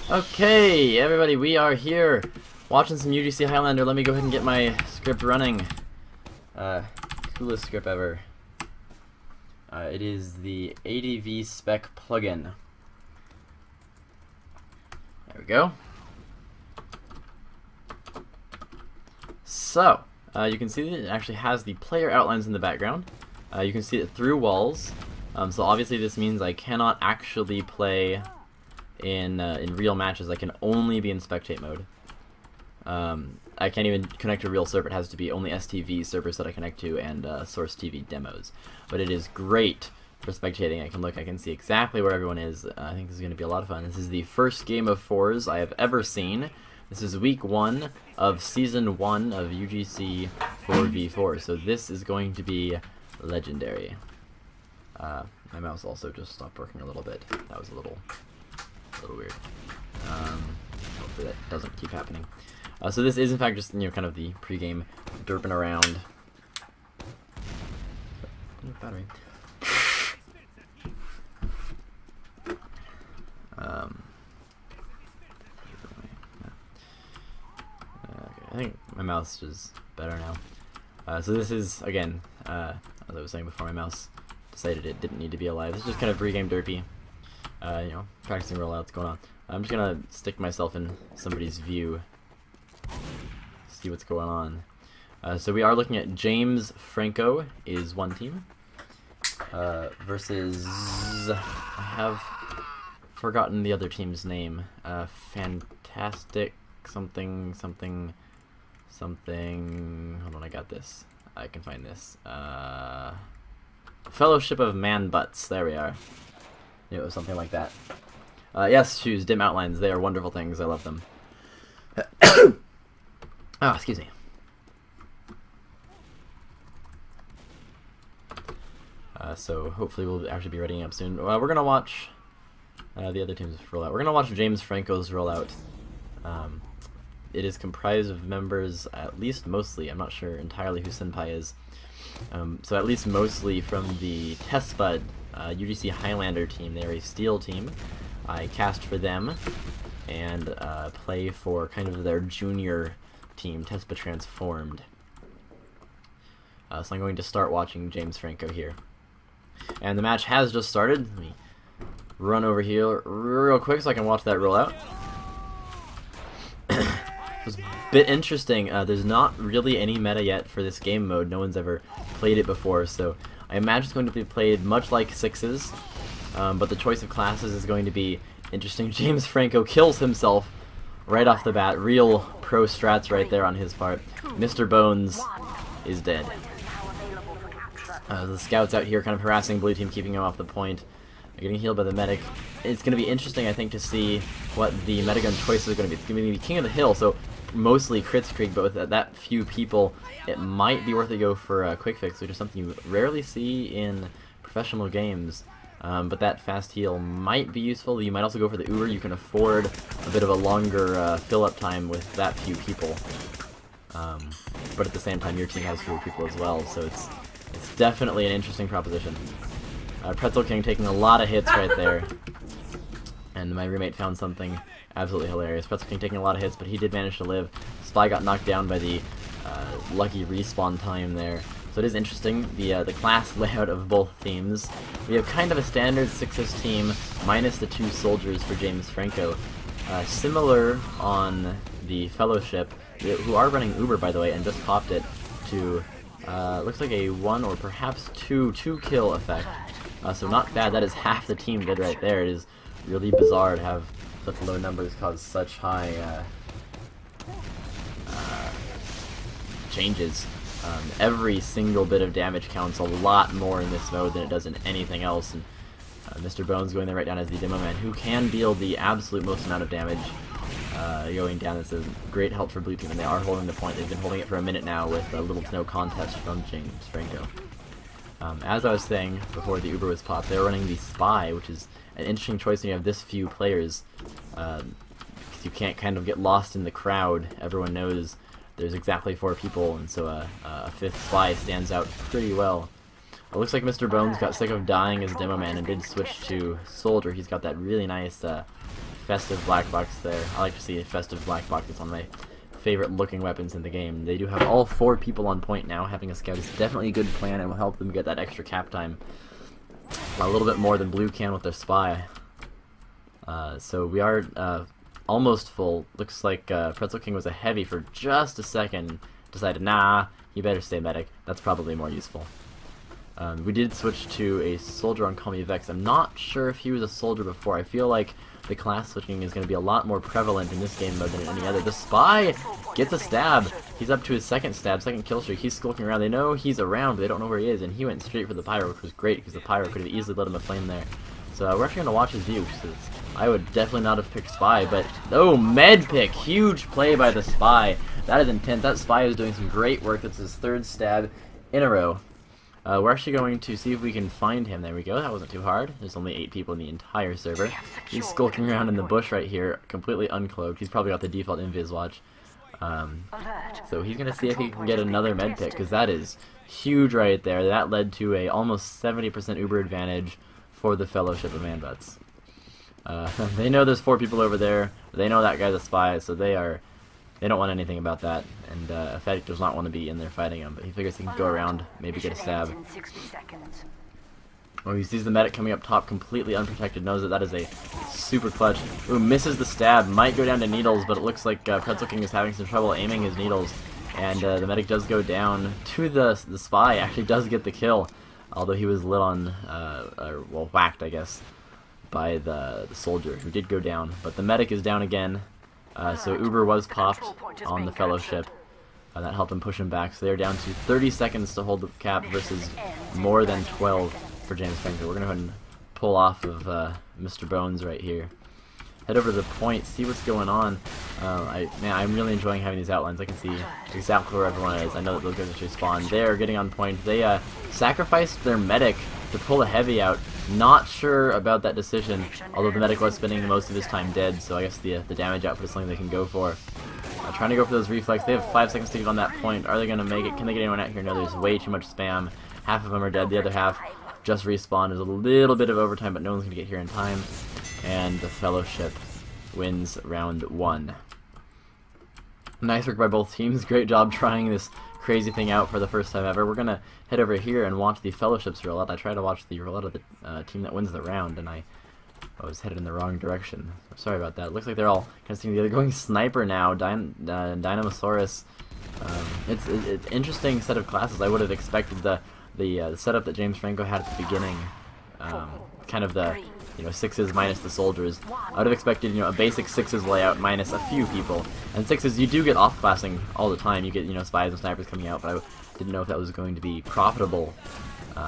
Okay, everybody, we are here watching some UGC Highlander. Let me go ahead and get my script running. Coolest script ever. It is the ADV spec plugin. There we go. So, you can see that it actually has the player outlines in the background. You can see it through walls. So obviously this means I cannot actually play in real matches. I can only be in spectate mode. I can't even connect to a real server. It has to be only STV servers that I connect to and Source TV demos. But it is great for spectating. I can see exactly where everyone is. I think this is going to be a lot of fun. This is the first game of fours I have ever seen. This is week 1 of season 1 of UGC 4v4. So this is going to be legendary. My mouse also just stopped working a little bit. That was a little weird. Hopefully that doesn't keep happening. So this is in fact just kind of the pregame derping around. Battery. Okay, I think my mouse is better now. So this is again, as I was saying before, my mouse decided it didn't need to be alive. This is just kind of pregame derpy. Practicing rollouts going on. I'm just gonna stick myself in somebody's view, see what's going on. So we are looking at James Franco is one team, versus I have forgotten the other team's name. Fantastic something. Hold on, I got this. I can find this. Fellowship of Man Butts. There we are. It was something like that. Yes, shoes, dim outlines. They are wonderful things. I love them. Oh, excuse me. So hopefully we'll actually be readying up soon. We're going to watch the other team's rollout. We're going to watch James Franco's rollout. It is comprised of members, at least mostly, I'm not sure entirely who Senpai is, so at least mostly from the Test Bud UGC Highlander team. They're a steel team. I cast for them and play for kind of their junior team, Test Bud Transformed. So I'm going to start watching James Franco here. And the match has just started. Let me run over here real quick so I can watch that roll out. It's a bit interesting. There's not really any meta yet for this game mode. No one's ever played it before, so I imagine it's going to be played much like Sixes, but the choice of classes is going to be interesting. James Franco kills himself right off the bat. Real pro strats right there on his part. Mr. Bones is dead. The scouts out here kind of harassing blue team, keeping him off the point. Getting healed by the medic. It's going to be interesting, I think, to see what the metagun choices are going to be. It's going to be King of the Hill, so mostly crit streak, but with that few people, it might be worth to go for a quick fix, which is something you rarely see in professional games. But that fast heal might be useful. You might also go for the Uber. You can afford a bit of a longer fill-up time with that few people. But at the same time, your team has fewer people as well, so it's definitely an interesting proposition. Pretzel King taking a lot of hits right there. And my roommate found something absolutely hilarious. Pretzel King taking a lot of hits, but he did manage to live. Spy got knocked down by the lucky respawn time there. So it is interesting, the class layout of both teams. We have kind of a standard Sixes team, minus the 2 soldiers for James Franco. Similar on the Fellowship, who are running Uber, by the way, and just popped it to, looks like a 1 or perhaps 2 kill effect. So not bad. That is half the team did right there. It is really bizarre to have such low numbers cause such high changes. Every single bit of damage counts a lot more in this mode than it does in anything else. And Mr. Bones going there right down as the demo man, who can deal the absolute most amount of damage going down. It's a great help for blue team, and they are holding the point. They've been holding it for a minute now with little to no contest from James Franco. As I was saying before the Uber was popped, they're running the Spy, which is an interesting choice when you have this few players, because you can't kind of get lost in the crowd. Everyone knows there's exactly 4 people, and so a 5th Spy stands out pretty well. It looks like Mr. Bones got sick of dying as Demo Man and did switch to Soldier. He's got that really nice festive black box there. I like to see a festive black box. It's one of my favorite looking weapons in the game. They do have all 4 people on point now. Having a scout is definitely a good plan and will help them get that extra cap time. A little bit more than blue can with their spy. So we are almost full. Looks like Pretzel King was a heavy for just a second. Decided, nah, he better stay medic. That's probably more useful. We did switch to a soldier on Call Me Vex. I'm not sure if he was a soldier before. I feel like the class switching is going to be a lot more prevalent in this game mode than in any other. The spy gets a stab. He's up to his second stab, second kill streak. He's skulking around. They know he's around, but they don't know where he is, and he went straight for the pyro, which was great because the pyro could have easily lit him a flame there. So we're actually going to watch his view. I would definitely not have picked spy, but oh, med pick, huge play by the spy. That is intense. That spy is doing some great work. That's his 3rd stab in a row. We're actually going to see if we can find him. There we go. That wasn't too hard. There's only 8 people in the entire server. He's skulking around in the bush right here, completely uncloaked. He's probably got the default invis watch. So he's going to see if he can get another med pick, because that is huge right there. That led to a almost 70% Uber advantage for the Fellowship of Man-Butts. They know there's 4 people over there. They know that guy's a spy, so they don't want anything about that, and Fettic does not want to be in there fighting him, but he figures he can go around, maybe get a stab. Oh, he sees the medic coming up top completely unprotected, knows that that is a super clutch. Ooh, misses the stab, might go down to needles, but it looks like Pretzel King is having some trouble aiming his needles, and the medic does go down to the spy, actually does get the kill, although he was lit on, well, whacked, I guess, by the soldier, who did go down, but the medic is down again. So Uber was popped on the Fellowship. That helped him push him back. So they're down to 30 seconds to hold the cap versus more than 12 for James Franco. We're going to go ahead and pull off of Mr. Bones right here. Head over to the point, see what's going on. I'm really enjoying having these outlines. I can see exactly where everyone is. I know that those guys actually spawn. They're getting on point. They sacrificed their medic to pull a heavy out. Not sure about that decision, although the medic was spending most of his time dead, so I guess the damage output is something they can go for. Trying to go for those reflex. They have 5 seconds to get on that point. Are they going to make it? Can they get anyone out here? No, there's way too much spam. Half of them are dead. The other half just respawned. There's a little bit of overtime, but no one's going to get here in time. And the Fellowship wins round 1. Nice work by both teams. Great job trying this crazy thing out for the first time ever. We're going to head over here and watch the Fellowship's roulette. I tried to watch the roulette of the team that wins the round, and I was headed in the wrong direction. Sorry about that. Looks like they're all kind of seeing the other going sniper now. Dynamosaurus. It's interesting set of classes. I would have expected the setup that James Franco had at the beginning. Kind of the 6s minus the soldiers. I would have expected a basic 6s layout minus a few people. And 6s you do get off-classing all the time. You get spies and snipers coming out, but I didn't know if that was going to be profitable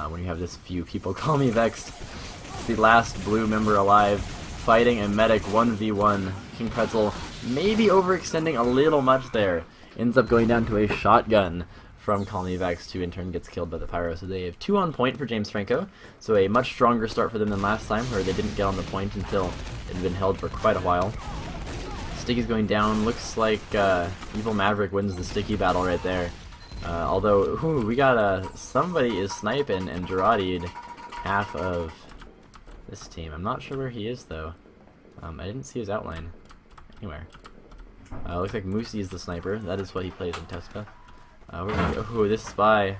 when you have this few people. Call me vexed. It's the last blue member alive, fighting a medic 1v1. King Pretzel maybe overextending a little much there. Ends up going down to a shotgun from Call Me Vex, who in turn gets killed by the pyro. So they have 2 on point for James Franco. So a much stronger start for them than last time, where they didn't get on the point until it had been held for quite a while. Sticky's going down. Looks like Evil Maverick wins the Sticky battle right there. Although, we got somebody is sniping and Gerardi'd half of this team. I'm not sure where he is, though. I didn't see his outline anywhere. Looks like Moosey is the sniper. That is what he plays in Tespa. This spy.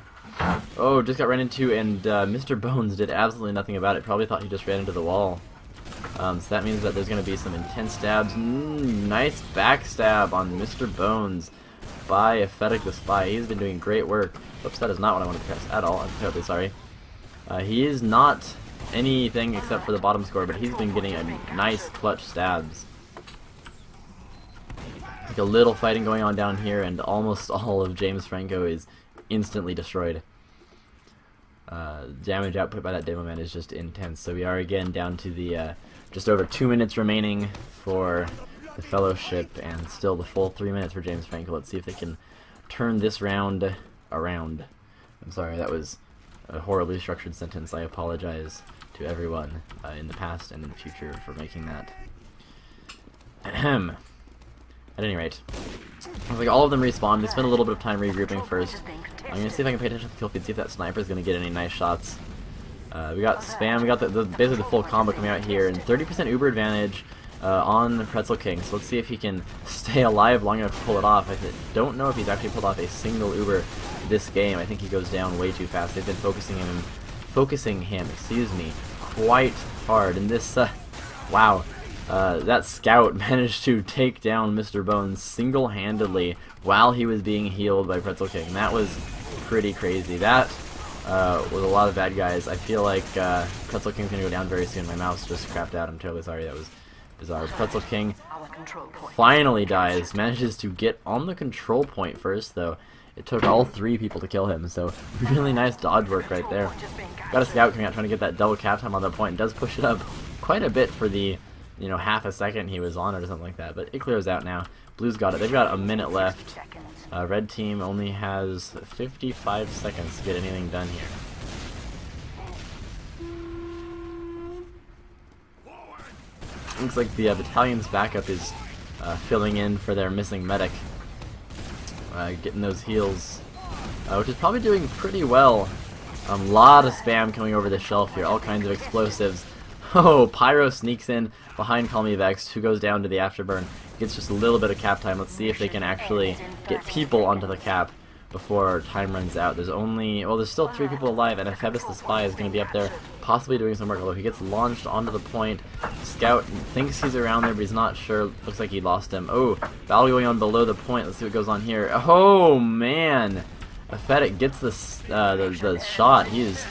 Oh, just got ran into, and Mr. Bones did absolutely nothing about it. Probably thought he just ran into the wall. So that means that there's going to be some intense stabs. Nice backstab on Mr. Bones by Fettic the Spy. He's been doing great work. Oops, that is not what I wanted to press at all. I'm terribly sorry. He is not anything except for the bottom score, but he's been getting a nice clutch stabs. Like a little fighting going on down here, and almost all of James Franco is instantly destroyed. Damage output by that demo man is just intense. So we are again down to the just over 2 minutes remaining for the Fellowship, and still the full 3 minutes for James Franco. Let's see if they can turn this round around. I'm sorry, that was a horribly structured sentence. I apologize to everyone in the past and in the future for making that. Ahem. At any rate, looks like all of them respawn. They spend a little bit of time regrouping first. I'm going to see if I can pay attention to the kill feed, see if that sniper is going to get any nice shots. We got spam, we got basically the full combo coming out here, and 30% Uber advantage. on Pretzel King. So let's see if he can stay alive long enough to pull it off. I don't know if he's actually pulled off a single Uber this game. I think he goes down way too fast. They've been focusing him, excuse me, quite hard. And this, wow, that scout managed to take down Mr. Bones single-handedly while he was being healed by Pretzel King. That was pretty crazy. That was a lot of bad guys. I feel like Pretzel King's gonna go down very soon. My mouse just crapped out. I'm totally sorry. That was bizarre. Pretzel King finally dies. Manages to get on the control point first, though. It took all 3 people to kill him, so really nice dodge work right there. Got a scout coming out trying to get that double cap time on the point. Does push it up quite a bit for the, you know, half a second he was on it or something like that, but it clears out now. Blue's got it. They've got a minute left. Red team only has 55 seconds to get anything done here. Looks like the battalion's backup is filling in for their missing medic. Getting those heals, which is probably doing pretty well. A lot of spam coming over the shelf here, all kinds of explosives. Oh, Pyro sneaks in behind Call Me Vexed, who goes down to the afterburn. Gets just a little bit of cap time. Let's see if they can actually get people onto the cap before time runs out. There's only, well, there's still 3 people alive, and Ephebus the Spy is going to be up there, possibly doing some work, although he gets launched onto the point. Scout thinks he's around there, but he's not sure. Looks like he lost him. Oh, battle going on below the point. Let's see what goes on here. Oh, man! Ephebus gets the shot. He's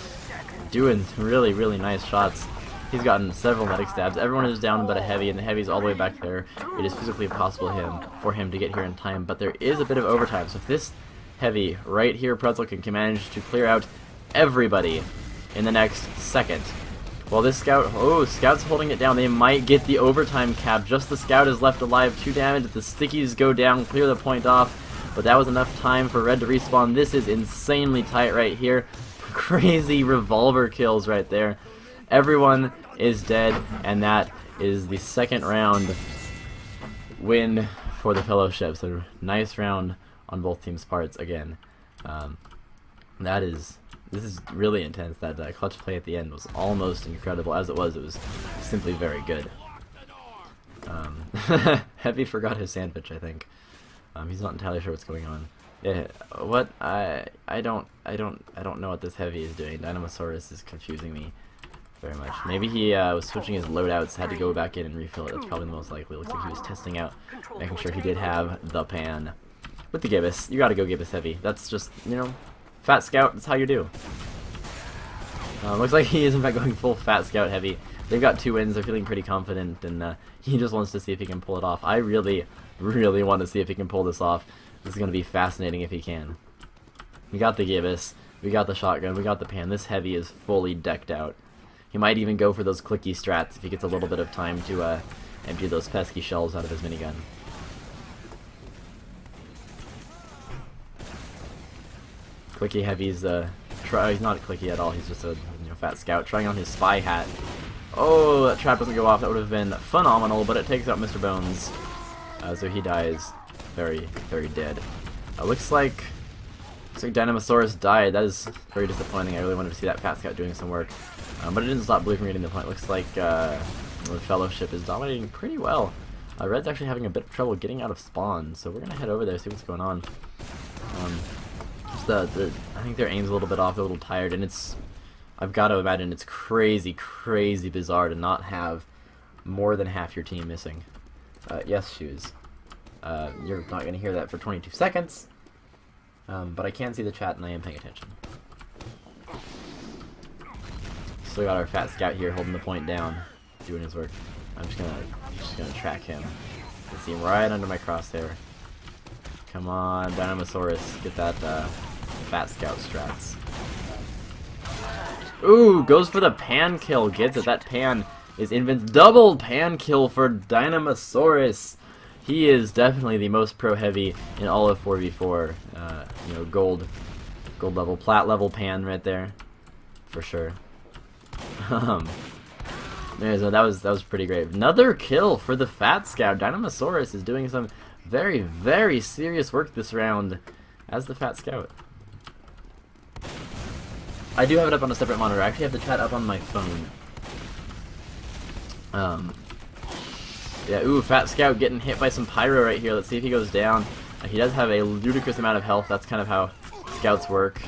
doing really, really nice shots. He's gotten several medic stabs. Everyone is down but a heavy, and the heavy's all the way back there. It is physically impossible for him to get here in time, but there is a bit of overtime. So if this heavy right here, Pretzel can manage to clear out everybody in the next second. Well, this scout, oh, scout's holding it down. They might get the overtime cap. Just the scout is left alive. 2 damage. The stickies go down, clear the point off, but that was enough time for red to respawn. This is insanely tight right here. Crazy revolver kills right there. Everyone is dead, and that is the second round win for the Fellowship. So nice round on both teams' parts again. This is really intense. That clutch play at the end was almost incredible. As it was simply very good. Heavy forgot his sandwich, I think. He's not entirely sure what's going on. Yeah, what? I don't know what this Heavy is doing. Dynamasaurus is confusing me very much. Maybe he was switching his loadouts, had to go back in and refill it. That's probably the most likely. Looks like he was testing out, making sure he did have the pan. With the Gibbous, you gotta go Gibbous Heavy. That's just, you know, Fat Scout, that's how you do. Looks like he is in fact going full Fat Scout Heavy. They've got 2 wins, they're feeling pretty confident, and he just wants to see if he can pull it off. I really, really want to see if he can pull this off. This is going to be fascinating if he can. We got the Gibbous, we got the shotgun, we got the pan. This Heavy is fully decked out. He might even go for those clicky strats if he gets a little bit of time to empty those pesky shells out of his minigun. Clicky Heavy's he's not clicky at all. He's just a Fat Scout trying on his spy hat. Oh, that trap doesn't go off. That would have been phenomenal, but it takes out Mr. Bones, so he dies very, very dead. Looks like Dynamasaurus died. That is very disappointing. I really wanted to see that Fat Scout doing some work, but it didn't stop Blue from getting the point. Looks like the Fellowship is dominating pretty well. Red's actually having a bit of trouble getting out of spawn, so we're gonna head over there see what's going on. I think their aim's a little bit off, they're a little tired, and I've got to imagine it's crazy, crazy bizarre to not have more than half your team missing. Yes, Shoes. You're not going to hear that for 22 seconds, but I can see the chat and I am paying attention. Still got our Fat Scout here holding the point down, doing his work. I'm just gonna track him. I see him right under my crosshair. Come on, Dynamasaurus, get that Fat Scout strats. Ooh, goes for the pan kill, gets it. That pan is invincible. Double pan kill for Dynamasaurus. He is definitely the most pro heavy in all of 4v4. You know, gold level, plat level pan right there, for sure. So that was pretty great. Another kill for the Fat Scout. Dynamasaurus is doing some very, very serious work this round as the Fat Scout. I do have it up on a separate monitor. I actually have the chat up on my phone. Yeah, ooh, Fat Scout getting hit by some pyro right here. Let's see if he goes down. He does have a ludicrous amount of health. That's kind of how scouts work.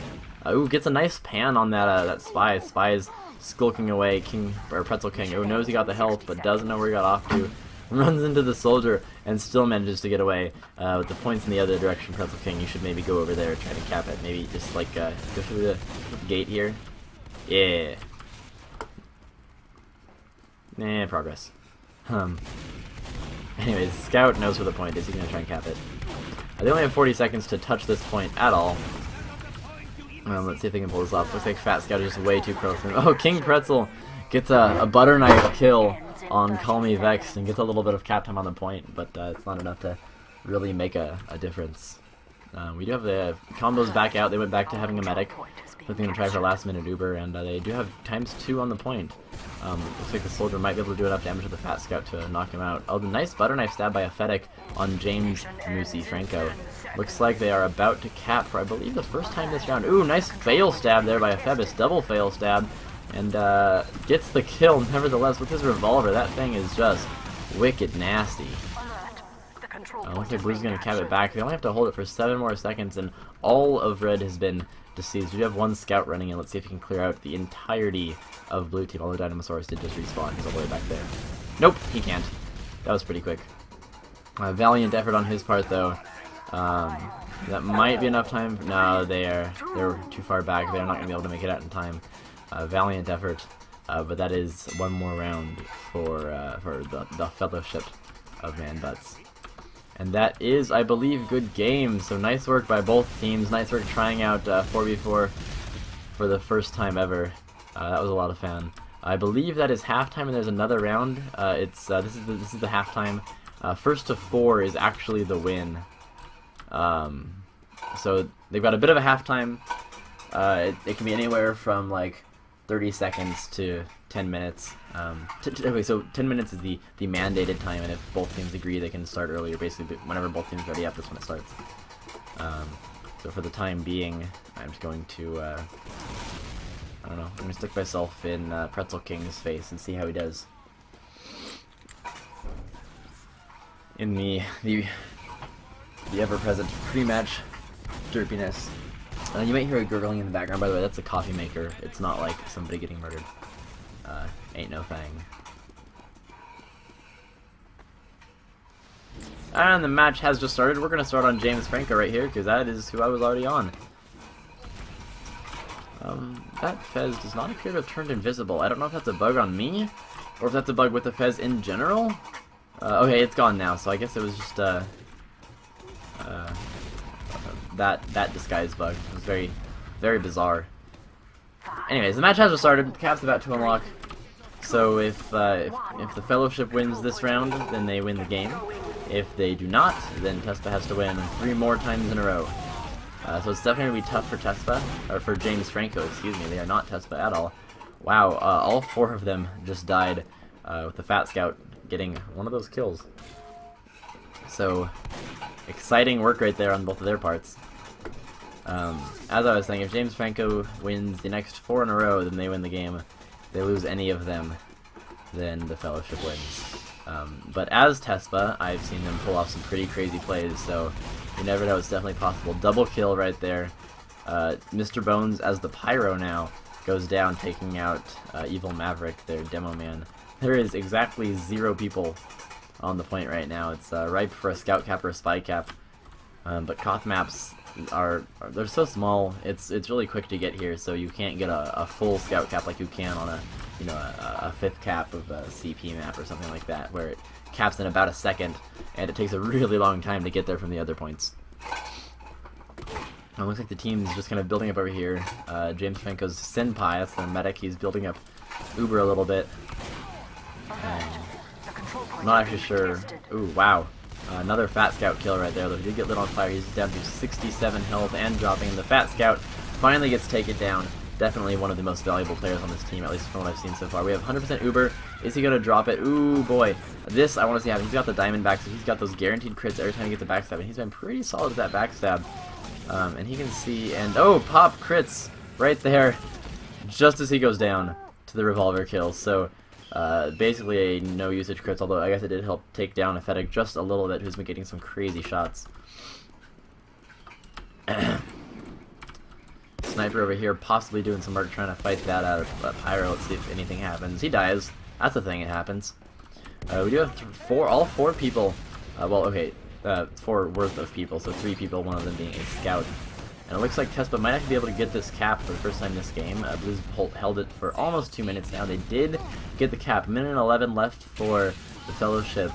Ooh, gets a nice pan on that Spy. Spy is skulking away. Pretzel King. Oh, knows he got the health, but doesn't know where he got off to. Runs into the soldier and still manages to get away. With the points in the other direction, Pretzel King, you should maybe go over there and try to cap it. Maybe just like go through the gate here. Yeah. Nah, progress. Anyways, Scout knows where the point is. He's gonna try and cap it. They only have 40 seconds to touch this point at all. Let's see if they can pull this off. Looks like Fat Scout is just way too close. Oh, King Pretzel gets a butter knife kill on Call Me Vexed and gets a little bit of cap time on the point, but it's not enough to really make a difference. We do have the combos back out. They went back to having a medic. So they're going to try for a last minute Uber, and they do have ×2 on the point. Looks like the soldier might be able to do enough damage to the Fat Scout to knock him out. Oh, the nice butter knife stab by a Fedic on James Moosey Franco. Looks like they are about to cap for, I believe, the first time this round. Ooh, nice fail stab there by a Phoebus. Double fail stab. And gets the kill, nevertheless, with his revolver. That thing is just wicked nasty. Looks like Blue's going to cap it back. They only have to hold it for 7 more seconds, and all of Red has been deceased. We do have one scout running in. Let's see if he can clear out the entirety of Blue Team. Although Dynamasaurus did just respawn. He's all the way back there. Nope, he can't. That was pretty quick. Valiant effort on his part, though. That might be enough time. No, they're too far back. They're not going to be able to make it out in time. Valiant effort, but that is one more round for the Fellowship of Man Butts. And that is, I believe, good game. So nice work by both teams. Nice work trying out 4v4 for the first time ever. That was a lot of fun. I believe that is halftime, and there's another round. This is the halftime. First to 4 is actually the win. So they've got a bit of a halftime. It can be anywhere from like 30 seconds to 10 minutes. Okay, so 10 minutes is the mandated time, and if both teams agree, they can start earlier. Basically, whenever both teams are ready up, that's when it starts. So for the time being, I'm just going to, I don't know, I'm going to stick myself in Pretzel King's face and see how he does. In the ever-present pre-match derpiness. You might hear a gurgling in the background, by the way. That's a coffee maker. It's not like somebody getting murdered. Ain't no thing. And the match has just started. We're going to start on James Franco right here, because that is who I was already on. That Fez does not appear to have turned invisible. I don't know if that's a bug on me, or if that's a bug with the Fez in general. Okay, it's gone now, so I guess it was just that disguise bug. It was very, very bizarre. Anyways, the match has just started. The cap's about to unlock. So if the Fellowship wins this round, then they win the game. If they do not, then Tespa has to win 3 more times in a row. So it's definitely going to be tough for Tespa, or for James Franco, excuse me. They are not Tespa at all. Wow, all 4 of them just died, with the Fat Scout getting one of those kills. So, exciting work right there on both of their parts. As I was saying, if James Franco wins the next 4 in a row, then they win the game. If they lose any of them, then the Fellowship wins. But as Tespa, I've seen them pull off some pretty crazy plays, so you never know, it's definitely possible. Double kill right there. Mr. Bones, as the Pyro now, goes down, taking out Evil Maverick, their demo man. There is exactly 0 people on the point right now. It's ripe for a Scout Cap or a Spy Cap. But Koth maps they're so small. It's really quick to get here, so you can't get a full Scout Cap like you can on a 5th cap of a CP map or something like that, where it caps in about a second, and it takes a really long time to get there from the other points. It looks like the team's just kind of building up over here. James Franco's Senpai, that's their medic. He's building up Uber a little bit. I'm not actually sure. Ooh, wow. Another Fat Scout kill right there, though he did get lit on fire. He's down to 67 health and dropping, and the Fat Scout finally gets taken down. Definitely one of the most valuable players on this team, at least from what I've seen so far. We have 100% Uber. Is he going to drop it? Ooh, boy. This I want to see happen. He's got the diamond back, so he's got those guaranteed crits every time he gets a backstab, and he's been pretty solid with that backstab. And he can see, and oh, pop crits right there, just as he goes down to the revolver kill. So Basically a no usage crits, although I guess it did help take down a Fennec just a little bit, who's been getting some crazy shots. Sniper over here possibly doing some work trying to fight that out of Pyro. Let's see if anything happens. He dies. That's the thing, it happens. We do have all four people, well, okay, 4 worth of people, so 3 people, one of them being a scout. And it looks like Tespa might actually be able to get this cap for the first time this game. Blues held it for almost 2 minutes now. They did get the cap. 1:11 left for the Fellowship.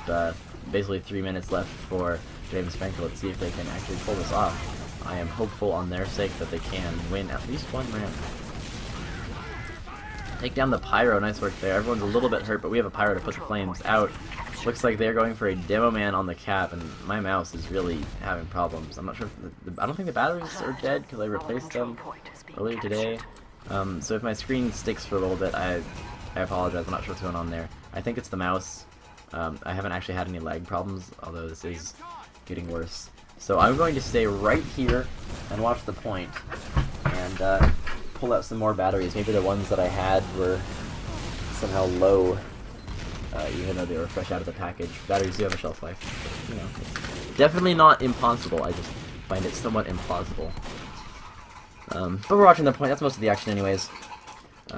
Basically 3 minutes left for James Franco. Let's see if they can actually pull this off. I am hopeful on their sake that they can win at least one round. Take down the Pyro. Nice work there. Everyone's a little bit hurt, but we have a Pyro to put the flames out. Looks like they're going for a demo man on the cap, and my mouse is really having problems. I'm not sure if I don't think the batteries are dead because I replaced them earlier today. So if my screen sticks for a little bit, I apologize. I'm not sure what's going on there. I think it's the mouse. I haven't actually had any lag problems, although this is getting worse. So I'm going to stay right here and watch the point and pull out some more batteries. Maybe the ones that I had were somehow low. Even though they were fresh out of the package. Batteries do have a shelf life. But, you know, it's definitely not impossible. I just find it somewhat implausible. But we're watching the point. That's most of the action anyways.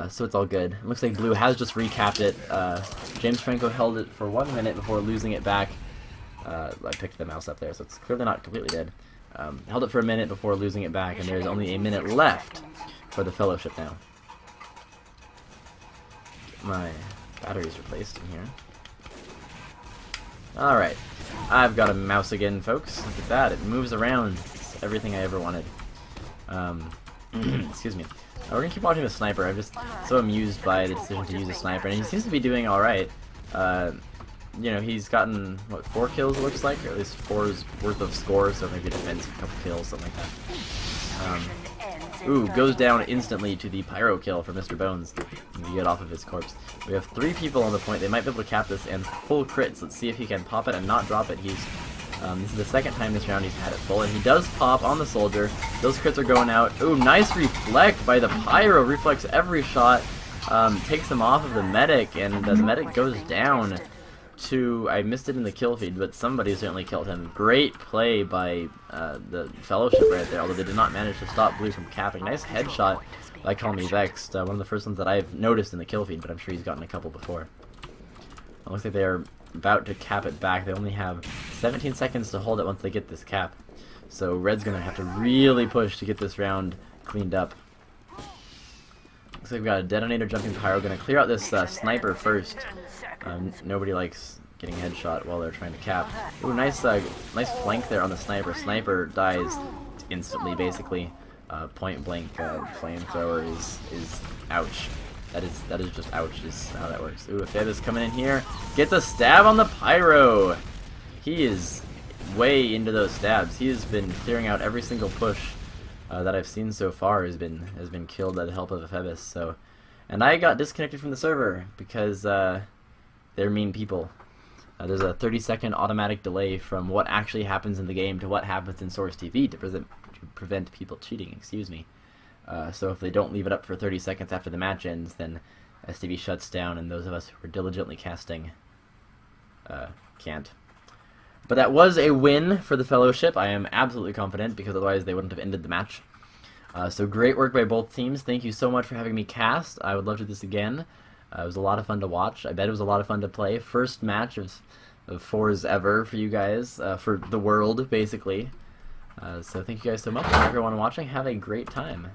So it's all good. It looks like Blue has just recapped it. James Franco held it for 1 minute before losing it back. I picked the mouse up there, so it's clearly not completely dead. Held it for a minute before losing it back, and there's only a minute left for the Fellowship now. My batteries replaced in here. Alright. I've got a mouse again, folks. Look at that. It moves around. It's everything I ever wanted. Excuse me. We're gonna keep watching the Sniper. I'm just so amused by the decision to use a Sniper, and he seems to be doing alright. You know, he's gotten, what, 4 kills it looks like? Or at least 4's worth of score, so maybe defense, a couple kills, something like that. Ooh, goes down instantly to the Pyro kill for Mr. Bones to get off of his corpse. We have 3 people on the point. They might be able to cap this and full crits. Let's see if he can pop it and not drop it. He's this is the second time this round he's had it full, and he does pop on the soldier. Those crits are going out. Ooh, nice reflect by the Pyro. Reflects every shot. Takes him off of the medic, and the medic goes down to, I missed it in the kill feed, but somebody certainly killed him. Great play by the Fellowship right there, although they did not manage to stop Blue from capping. Nice headshot by Call Me Vexed, one of the first ones that I've noticed in the kill feed, but I'm sure he's gotten a couple before. It looks like they are about to cap it back. They only have 17 seconds to hold it once they get this cap. So Red's going to have to really push to get this round cleaned up. Looks like we've got a Detonator Jumping Pyro. Going to clear out this Sniper first. Nobody likes getting a headshot while they're trying to cap. Ooh, nice flank there on the Sniper. Sniper dies instantly, basically. Point blank flamethrower is ouch. That is just ouch. Is how that works. Ooh, Feb is coming in here. Gets a stab on the Pyro. He is way into those stabs. He has been clearing out every single push that I've seen so far. Has been killed by the help of Ephebus. So, and I got disconnected from the server because they're mean people. There's a 30-second automatic delay from what actually happens in the game to what happens in Source TV to prevent people cheating. Excuse me. So if they don't leave it up for 30 seconds after the match ends, then STV shuts down, and those of us who are diligently casting can't. But that was a win for the Fellowship. I am absolutely confident, because otherwise they wouldn't have ended the match. So great work by both teams. Thank you so much for having me cast. I would love to do this again. It was a lot of fun to watch. I bet it was a lot of fun to play. First match of 4s ever for you guys, for the world, basically. So thank you guys so much. And everyone watching, have a great time.